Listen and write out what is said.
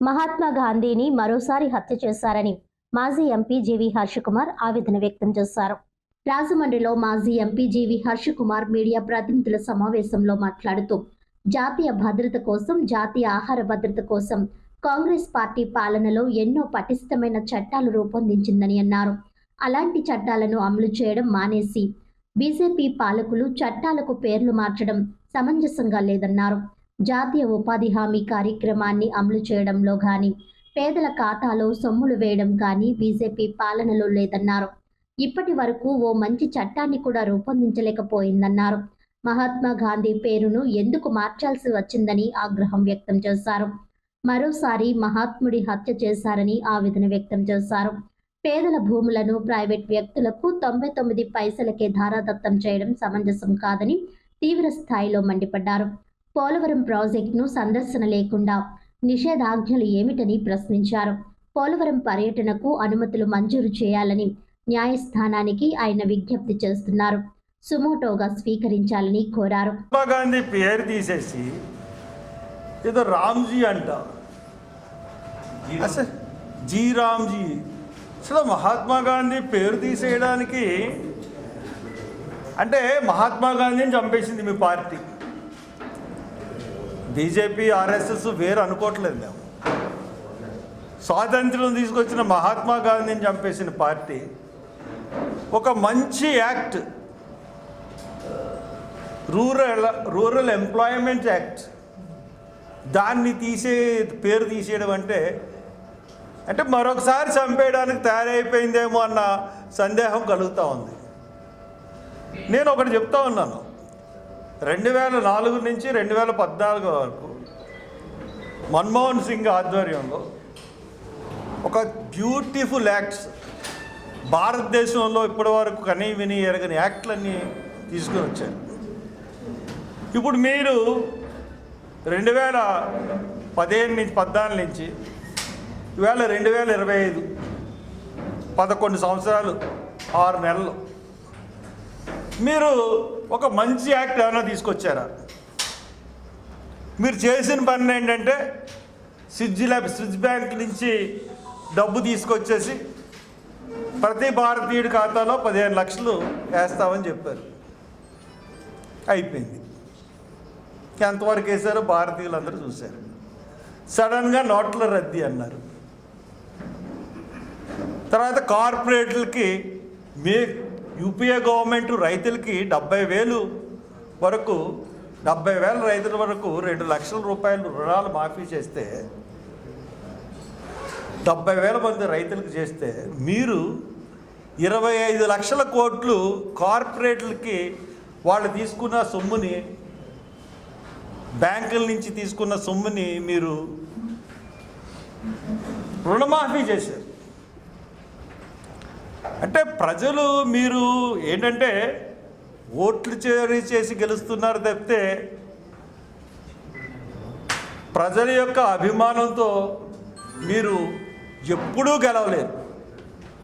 మహాత్మా గాంధీని మరోసారి హత్య చేశారని మాజీ ఎంపీ జీవీ హర్షకుమార్ ఆవేదన వ్యక్తం చేశారు. రాజమండ్రిలో మాజీ ఎంపీ జీవీ హర్షకుమార్ మీడియా ప్రతినిధుల సమావేశంలో మాట్లాడుతూ జాతీయ భద్రత కోసం, జాతీయ ఆహార భద్రత కోసం కాంగ్రెస్ పార్టీ పాలనలో ఎన్నో పటిష్టమైన చట్టాలు రూపొందించిందని అన్నారు. అలాంటి చట్టాలను అమలు చేయడం మానేసి బీజేపీ పాలకులు చట్టాలకు పేర్లు మార్చడం సమంజసంగా లేదన్నారు. జాతీయ ఉపాధి హామీ కార్యక్రమాన్ని అమలు చేయడంలో కానీ, పేదల ఖాతాలో సొమ్ములు వేయడం కానీ బీజేపీ పాలనలో లేదన్నారు. ఇప్పటి వరకు ఓ మంచి చట్టాన్ని కూడా రూపొందించలేకపోయిందన్నారు. మహాత్మా గాంధీ పేరును ఎందుకు మార్చాల్సి వచ్చిందని ఆగ్రహం వ్యక్తం చేశారు. మరోసారి మహాత్ముడి హత్య చేశారని ఆవేదన వ్యక్తం చేశారు. పేదల భూములను ప్రైవేట్ వ్యక్తులకు 99 పైసలకే ధారాదత్తం చేయడం సమంజసం కాదని తీవ్ర స్థాయిలో మండిపడ్డారు. పోలవరం ప్రాజెక్టును సందర్శన లేకుండా నిషేధాజ్ఞలు ఏమిటని ప్రశ్నించారు. పోలవరం పర్యటనకు అనుమతులు మంజూరు చేయాలని న్యాయస్థానానికి ఆయన విజ్ఞప్తి చేస్తున్నారు. సుమోటోగా స్వీకరించాలని కోరారు. మహాత్మా గాంధీ పేరు తీసేసి ఏదో రామ్జీ అంట, అసలు జీ రామ్జీ. అసలు మహాత్మా గాంధీ పేరు తీసేయడానికి అంటే మహాత్మా గాంధీని చంపేసింది మీ పార్టీ. బీజేపీ, ఆర్ఎస్ఎస్ వేరు అనుకోవట్లేదు. మేము స్వాతంత్ర్యం తీసుకొచ్చిన మహాత్మా గాంధీని చంపేసిన పార్టీ ఒక మంచి యాక్ట్, రూరల్ ఎంప్లాయ్మెంట్ యాక్ట్, దాన్ని పేరు తీసేయడం అంటే మరొకసారి చంపేయడానికి తయారైపోయిందేమో అన్న సందేహం కలుగుతూ ఉంది. నేను ఒకటి చెప్తా ఉన్నాను, 2004 నుంచి 2014 వరకు మన్మోహన్ సింగ్ ఆధ్వర్యంలో ఒక బ్యూటిఫుల్ యాక్ట్స్, భారతదేశంలో ఇప్పటి వరకు కనీ విని ఎరగని యాక్ట్లన్నీ తీసుకుని వచ్చారు. ఇప్పుడు మీరు 2015 నుంచి 14 నుంచి ఇవాళ 2025, 11 సంవత్సరాలు 6 నెలలు మీరు ఒక మంచి యాక్ట్ ఏమైనా తీసుకొచ్చారా? మీరు చేసిన పని ఏంటంటే స్విజ్ బ్యాంక్ నుంచి డబ్బు తీసుకొచ్చేసి ప్రతి భారతీయుడి ఖాతాలో 15 లక్షలు వేస్తామని చెప్పారు. అయిపోయింది. ఎంతవరకు వేశారో భారతీయులందరూ చూశారు. సడన్గా నోట్ల రద్దీ అన్నారు. తర్వాత కార్పొరేట్లకి యూపీఏ గవర్నమెంట్ రైతులకి 70,000 వరకు 70,000 రైతుల వరకు 2 లక్షల రూపాయలు రుణాలు మాఫీ చేస్తే 70,000 మంది రైతులకు చేస్తే మీరు 25 లక్షల కోట్లు కార్పొరేట్లకి వాళ్ళు తీసుకున్న సొమ్ముని, బ్యాంకుల నుంచి తీసుకున్న సొమ్ముని మీరు రుణమాఫీ చేశారు. అంటే ప్రజలు మీరు ఏంటంటే ఓట్లు చేసి గెలుస్తున్నారు తప్పితే ప్రజల యొక్క అభిమానంతో మీరు ఎప్పుడూ గెలవలేరు.